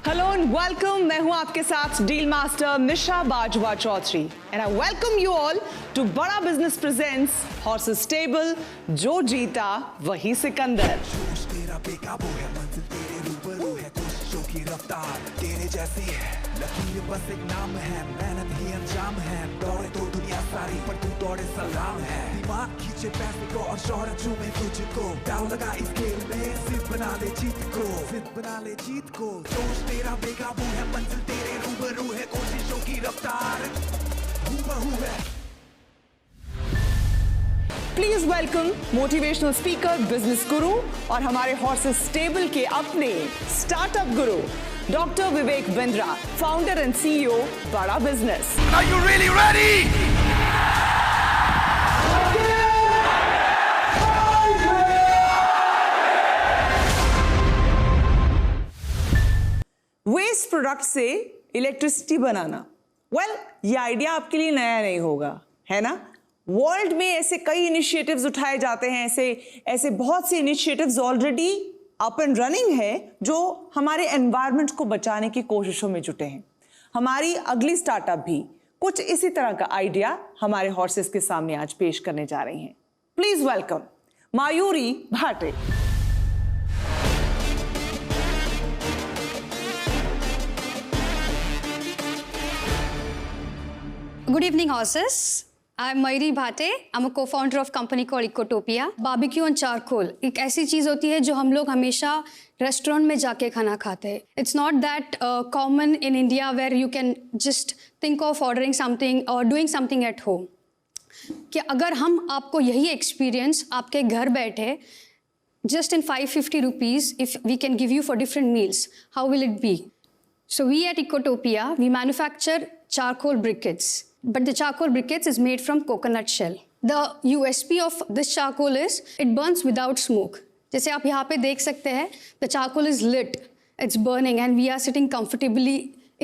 Hello and welcome. मैं हूं आपके साथ deal master Misha Bajwa Chaudhary and I welcome you all to Bada business presents horses stable, जो जीता वही सिकंदर। तेरा बेकाबू है, मंजिल तेरे रूबरू है, कोशिशों की रफ्तार तेरे जैसी है, लकीर बस एक नाम है, मेहनत ही अंजाम है, दौड़े तो दुनिया सारी पर तू दौड़े सलाम है, दिमाग खींचे पैसे को और शोहरत चूमे तुझको, दाव लगा इस खेल में, जिद बना ले जीत को, जिद बना ले जीत को, जोश तेरा बेकाबू है, मंजिल तेरे रूबरू है, कोशिशों की रफ्तार हूबहू है। Please welcome motivational speaker, business guru और हमारे हॉर्सेस स्टेबल के अपने startup guru doctor Vivek Bindra, founder and CEO Bada Business. Are you really ready? Waste product से इलेक्ट्रिसिटी बनाना, ये आइडिया आपके लिए नया नहीं होगा, है ना? वर्ल्ड में ऐसे कई इनिशिएटिव्स उठाए जाते हैं, ऐसे बहुत से initiatives already up and running है जो हमारे एनवायरनमेंट को बचाने की कोशिशों में जुटे हैं। हमारी अगली स्टार्टअप भी कुछ इसी तरह का आइडिया हमारे हॉर्सेस के सामने आज पेश करने जा रही हैं। Please welcome मायूरी Bhate. Good evening, horses. I'm Mayuri Bhate. I'm a co-founder of company called Ecotopia. Barbecue on charcoal एक ऐसी चीज़ होती है जो हम लोग हमेशा रेस्टोरेंट में जाके खाना खाते हैं. It's not that common in India where you can just think of ordering something or doing something at home. कि अगर हम आपको यही एक्सपीरियंस आपके घर बैठे just in 550 rupees if we can give you for different meals, how will it be? So we at Ecotopia, we manufacture charcoal briquettes. But the charcoal briquettes is made from coconut shell. The USP of this charcoal is it burns without smoke. जैसे आप यहाँ पे देख सकते हैं, the charcoal is lit, it's burning, and we are sitting comfortably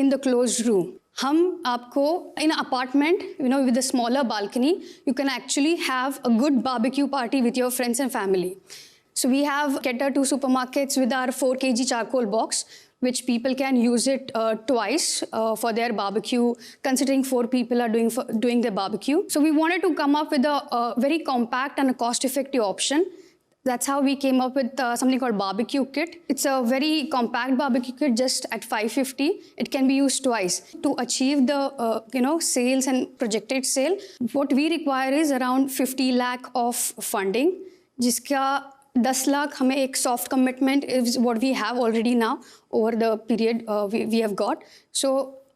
in the closed room. हम आपको in an apartment, with a smaller balcony, you can actually have a good barbecue party with your friends and family. So we have catered to supermarkets with our 4 kg charcoal box, which people can use it twice for their barbecue, considering 4 people are doing their barbecue. So we wanted to come up with a very compact and a cost-effective option. That's how we came up with something called barbecue kit. It's a very compact barbecue kit, just at 550. It can be used twice. To achieve the sales and projected sale, what we require is around 50 lakh of funding, जिसका 10 लाख हमें एक soft commitment is what we have already now over the period we have got. So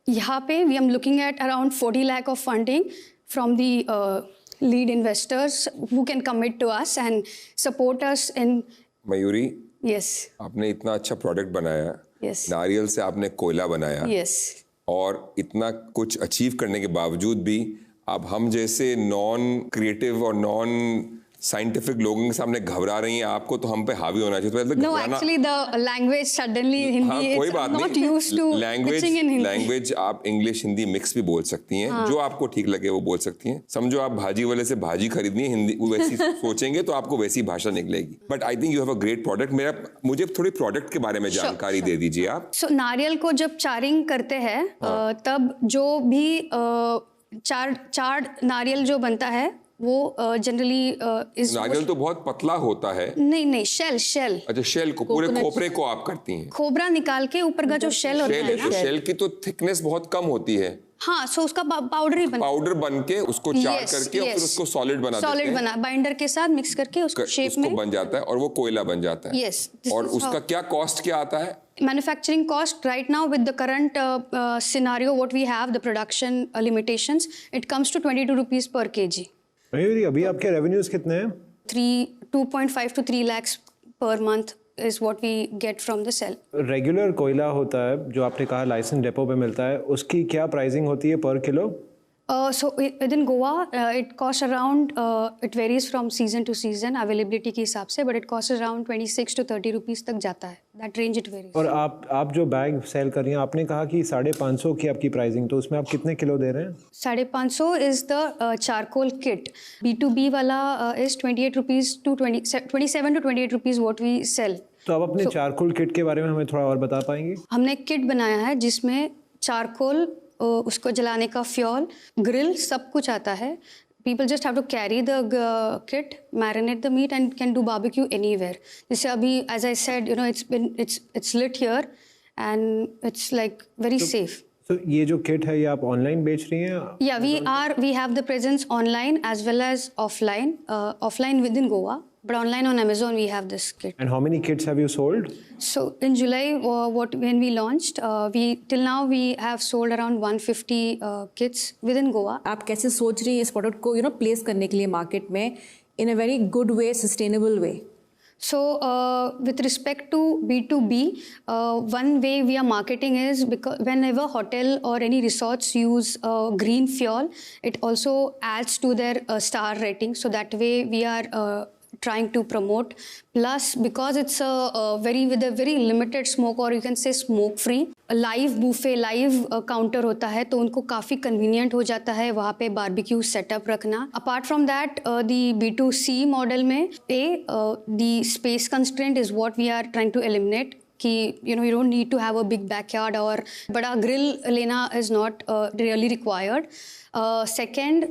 यहाँ पे we am looking at around 40 lakh of funding from the lead investors who can commit to us and support us in. Mayuri, yes, आपने इतना अच्छा product बनाया, yes, नारियल से आपने कोयला बनाया, यस, और इतना कुछ अचीव करने के बावजूद भी आप हम जैसे नॉन क्रिएटिव और नॉन साइंटिफिक लोगों के सामने घबरा रही हैं. आपको तो हम पे हावी होना चाहिए. तो no, actually the language suddenly Hindi, कोई बात नॉट नहीं, यूज्ड टू लैंग्वेज आप इंग्लिश हिंदी मिक्स भी बोल सकती हैं. जो आपको ठीक लगे वो बोल सकती हैं. समझो आप भाजी वाले से भाजी खरीदनी है, हिंदी वैसी सोचेंगे तो आपको वैसी भाषा निकलेगी. But I think you have a great product. मुझे थोड़ी प्रोडक्ट के बारे में जानकारी दे दीजिए आप. सो नारियल को जब चारिंग करते हैं तब जो भी चार नारियल जो बनता है वो जनरली नारियल तो बहुत पतला होता है. नहीं, शेल. अच्छा, शेल को, पूरे खोपरे को आप करती हैं. खोपरा निकाल के ऊपर का जो शेल होता है ना, शेल की तो थिकनेस बहुत कम होती है. हाँ, सो उसका पाउडर बन के उसको चार करके और फिर उसको सॉलिड बना बाइंडर के साथ मिक्स करके उसको शेप में बन जाता है और वो कोयला बन जाता है. यस. और उसका क्या कॉस्ट क्या आता है? Manufacturing cost right now with the current scenario what we have, the production limitations, it comes to 22 rupees per kg. Mayuri, अभी आपके रेवेन्यूज कितने हैं? 2.5 to 3 lakhs per month is what we get from the sell. Regular कोयला होता है जो आपने कहा लाइसेंस डेपो पे मिलता है, उसकी क्या प्राइसिंग होती है पर kilo? So within Goa, it costs around, it varies from season to season, availability के हिसाब से, but it costs around 26 to 30 rupees तक जाता है. That range it varies. और आप जो बैग सेल कर रही हैं, आपने कहा कि 550 की आपकी प्राइसिंग, तो उसमें आप कितने किलो दे रहे हैं? 550 is the charcoal kit. B2B वाला is 28 rupees to 27 to 28 rupees what we sell. तो आप अपने चारकोल किट के बारे में हमें थोड़ा और बता पाएंगे? हमने एक किट बनाया है जिसमें चारकोल, उसको जलाने का फ्यूल, ग्रिल, सब कुछ आता है. People just have to carry the kit, marinate the meat, and can do barbecue anywhere. जैसे अभी, as I said, it's lit here, and it's like very safe. तो ये जो किट है ये आप ऑनलाइन बेच रही हैं? Yeah, we have the presence online as well as offline. Offline within Goa, but online on Amazon we have this kit. And how many kits have you sold? So in July, when we launched, till now we have sold around 150 kits within Goa. आप कैसे सोच रही हैं इस product को place करने के लिए मार्केट में in a very good way, sustainable way? So with respect to B2B, one way we are marketing is because whenever hotel or any resorts use green fuel, it also adds to their star rating. So that way we are trying to promote. Plus, because it's with a very limited smoke, or you can say smoke free, live buffet, live counter होता है, तो उनको काफ़ी convenient हो जाता है वहाँ पे barbecue setup रखना. Apart from that, the B2C model में the space constraint is what we are trying to eliminate. कि you don't need to have a big backyard और बड़ा grill लेना is not really required. Second,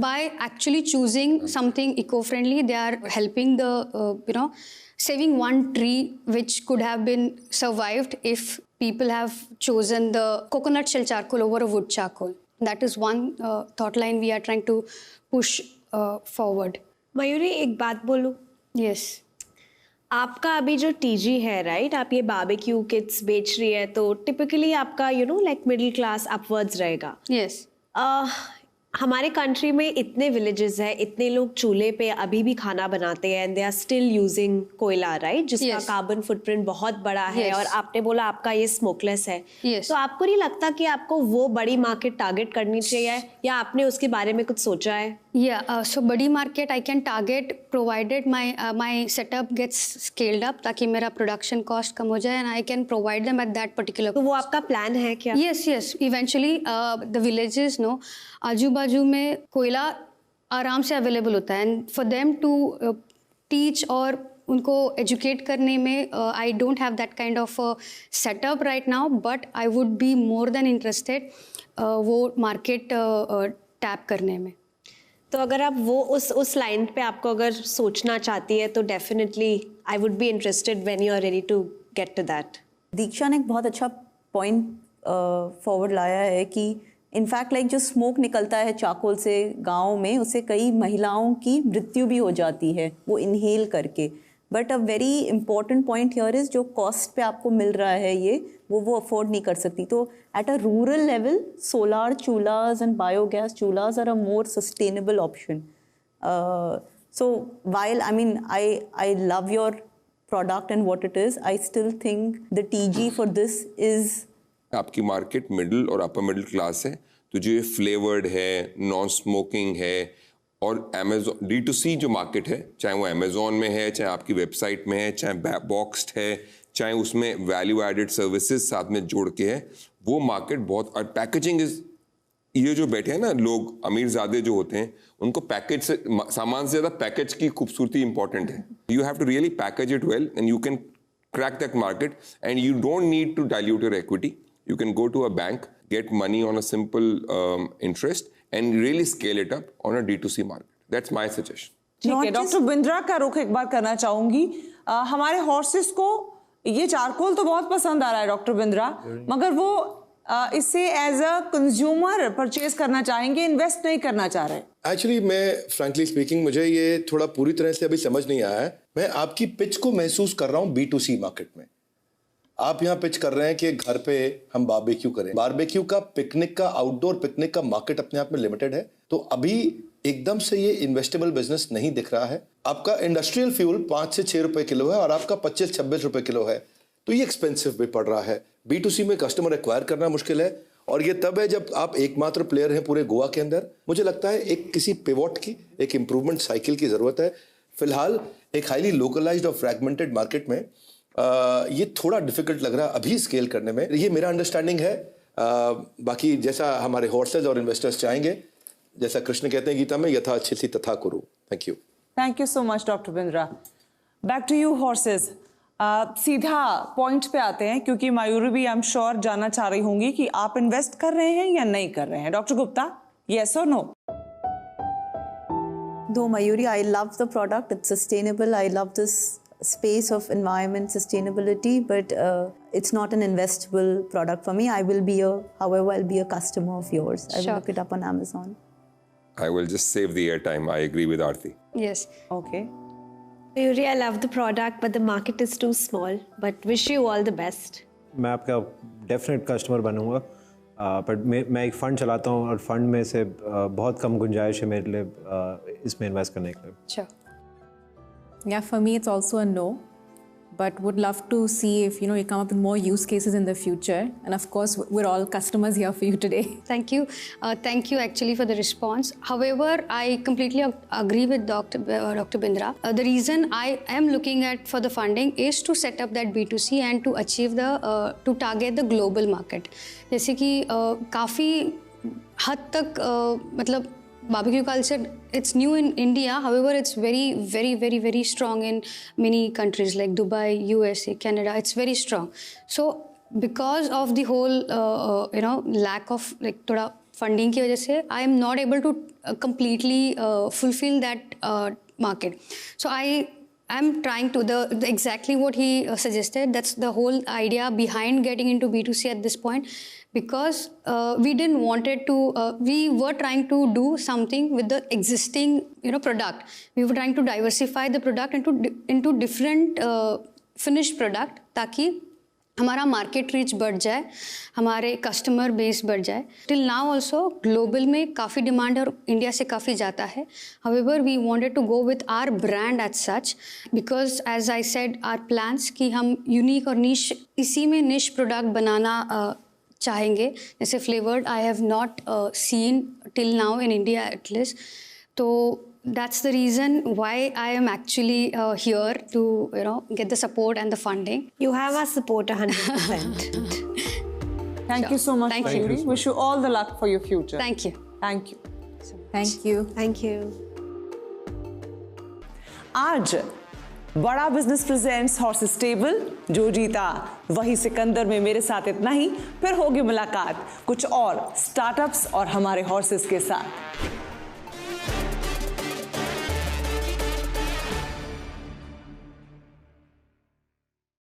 by actually choosing something eco-friendly, they are helping the saving one tree which could have been survived if people have chosen the coconut shell charcoal over a wood charcoal. That is one thought line we are trying to push forward. Mayuri, एक बात बोलूं? Yes. आपका अभी जो TG है, right, आप ये barbecue kits बेच रही है, तो टिपिकली आपका लाइक मिडिल क्लास अपवर्ड्स रहेगा. Yes. हमारे कंट्री में इतने विलेजेस हैं, इतने लोग चूल्हे पे अभी भी खाना बनाते हैं, and they are still using कोयला, राइट, जिसका कार्बन फुटप्रिंट बहुत बड़ा है. और आपने बोला आपका ये स्मोकलेस है. Yes. तो आपको नहीं लगता कि आपको वो बड़ी मार्केट टारगेट करनी चाहिए, या आपने उसके बारे में कुछ सोचा है? Yeah, so body market I can target provided my setup gets scaled up, ताकि मेरा production cost कम हो जाए, and I can provide them at that particular. तो वो आपका प्लान है क्या? Yes. Eventually, the villages, आजू बाजू में कोयला आराम से अवेलेबल होता है, and for them to teach और उनको educate करने में I don't have that kind of setup right now, but I would be more than interested वो market tap करने में. तो अगर आप वो उस लाइन पे आपको अगर सोचना चाहती है, तो definitely I would be interested when you are ready to get to that. Diksha ने एक बहुत अच्छा पॉइंट फॉरवर्ड लाया है कि इनफैक्ट लाइक जो स्मोक निकलता है चारकोल से गाँव में, उससे कई महिलाओं की मृत्यु भी हो जाती है वो इनहेल करके. But a very important point here is जो कॉस्ट पे आपको मिल रहा है ये वो अफोर्ड नहीं कर सकती. तो at a rural level solar chulhas and biogas chulhas are a more sustainable option. So while I love your product and what it is, I still think the TG for this is. आपकी market middle और upper middle class है, तो जो ये flavoured है, non smoking है, और Amazon D2C जो मार्केट है, चाहे वो Amazon में है, चाहे आपकी वेबसाइट में है, चाहे बॉक्स्ड है, चाहे उसमें वैल्यू एडेड सर्विसेज साथ में जोड़ के है, वो मार्केट बहुत. और पैकेजिंग इज, ये जो बैठे हैं ना लोग अमीरजादे जो होते हैं, उनको पैकेज से सामान से ज़्यादा पैकेज की खूबसूरती इंपॉर्टेंट है. You have to really package it well and you can crack that market, and you don't need to dilute your equity. You can go to a bank, get money on a simple interest and really scale it up on a D2C market. That's my suggestion. ठीक है, doctor Bindra का रुख एक बार करना चाहूंगी. हमारे horses को ये चारकोल तो बहुत पसंद आ रहा है डॉक्टर बिंद्रा, मगर वो इससे एज अ कंज्यूमर परचेज करना चाहेंगे, इन्वेस्ट नहीं करना चाह रहे. एक्चुअली मैं फ्रैंकली स्पीकिंग मुझे ये थोड़ा पूरी तरह से अभी समझ नहीं आया है. मैं आपकी पिच को महसूस कर रहा हूँ B2C मार्केट में. आप यहाँ पिच कर रहे हैं कि घर पे हम बारबेक्यू करें. बारबेक्यू का, पिकनिक का, आउटडोर पिकनिक का मार्केट अपने आप में लिमिटेड है, तो अभी एकदम से ये इन्वेस्टेबल बिजनेस नहीं दिख रहा है. आपका इंडस्ट्रियल फ्यूल 5 से 6 रुपए किलो है और आपका 25-26 रुपए किलो है, तो ये एक्सपेंसिव भी पड़ रहा है. B2C में कस्टमर एक्वायर करना मुश्किल है, और ये तब है जब आप एकमात्र प्लेयर हैं पूरे गोवा के अंदर. मुझे लगता है एक किसी पिवोट की, एक इम्प्रूवमेंट साइकिल की जरूरत है. फिलहाल एक हाईली लोकलाइज्ड और फ्रैगमेंटेड मार्केट में ये थोड़ा डिफिकल्ट लग रहा है अभी स्केल करने में. ये मेरा अंडरस्टैंडिंग है. बाकी जैसा हमारे हॉर्सेज और इन्वेस्टर्स चाहेंगे, जैसा कृष्ण कहते हैं गीता में, यथा अच्छी तथा कुरु. Thank you. Thank you so much doctor Bindra. Back to you horses. सीधा पॉइंट पे आते हैं, क्योंकि मायूरी भी आई एम श्योर जानना चाह रही होंगी कि आप इन्वेस्ट कर रहे हैं या नहीं कर रहे हैं. डॉक्टर गुप्ता, येस और no? Though Mayuri, I love the product. It's sustainable. I love this space of environment sustainability, but it's not an investable product for me. However, I'll be a customer of yours. I will look it up on Amazon. I will just save the airtime. I agree with Aarti. Yes. Okay. Mayuri, I love the product, but the market is too small. But wish you all the best. मैं आपका definite customer बनूंगा, but मैं एक fund चलाता हूँ और fund में से बहुत कम गुंजाइश है मेरे लिए इसमें इन्वेस्ट करने के लिए. Sure. Yeah, for me it's also a no, but would love to see if you come up with more use cases in the future. And of course, we're all customers here for you today. Thank you. Thank you actually for the response. However, I completely agree with Dr. Bindra. The reason I am looking at for the funding is to set up that B2C and to achieve to target the global market. जैसे कि काफ़ी हद तक मतलब barbecue culture, it's new in India. However, it's very, very, very, very strong in many countries like Dubai, USA, Canada. It's very strong. So, because of the whole, lack of like thoda funding की वजह से, I am not able to completely fulfill that market. So, I'm trying to exactly what he suggested. That's the whole idea behind getting into B2C at this point, because we didn't wanted to. We were trying to do something with the existing, product. We were trying to diversify the product into different finished product, ताकि हमारा market reach बढ़ जाए, हमारे customer base बढ़ जाए. Till now also global में काफ़ी demand है और इंडिया से काफ़ी जाता है. However we wanted to go with our brand as such, because as I said our plans कि हम यूनिक और निश इसी में निश प्रोडक्ट बनाना चाहेंगे. जैसे flavoured I have not seen till now in India at least. तो that's the reason why I am actually here to get the support and the funding. You have our support 100%. Thank you so much, Thank Mayuri. Wish you all the luck for your future. Thank you. Thank you. Thank you. Thank you. आज बड़ा business presents horses stable, जो जीता वही सिकंदर में मेरे साथ इतना ही. फिर होगी मुलाकात कुछ और स्टार्टअप्स और हमारे हॉर्सेस के साथ.